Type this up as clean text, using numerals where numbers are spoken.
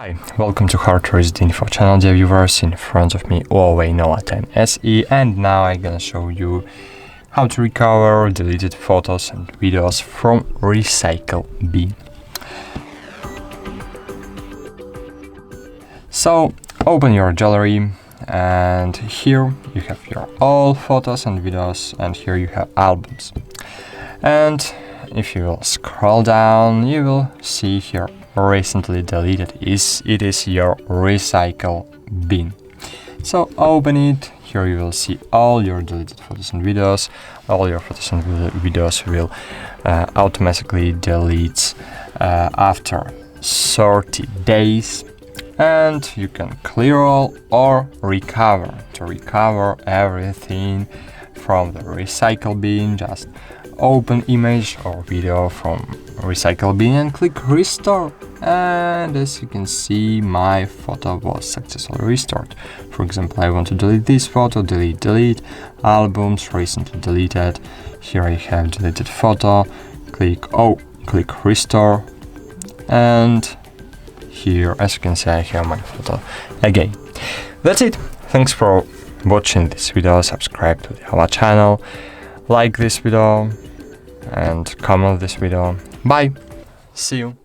Hi, welcome to HardReset.Info channel, dear viewers. In front of me HUAWEI Nova 10 SE, and now I'm gonna show you how to recover deleted photos and videos from recycle bin. So open your gallery, and here you have your all photos and videos, and here you have albums. And if you will scroll down, you will see here recently deleted. It is your recycle bin. So open it. Here you will see all your deleted photos and videos. All your photos and videos will automatically delete after 30 days. And you can clear all or recover. To recover everything from the recycle bin, just open image or video from recycle bin and click restore, and as you can see, my photo was successfully restored. For example, I want to delete this photo, delete albums recently deleted. Here I have deleted photo, click restore, and here, as you can see, I have my photo again. That's it. Thanks for watching this video. Subscribe to our channel, like this video and comment this video. Bye. See you.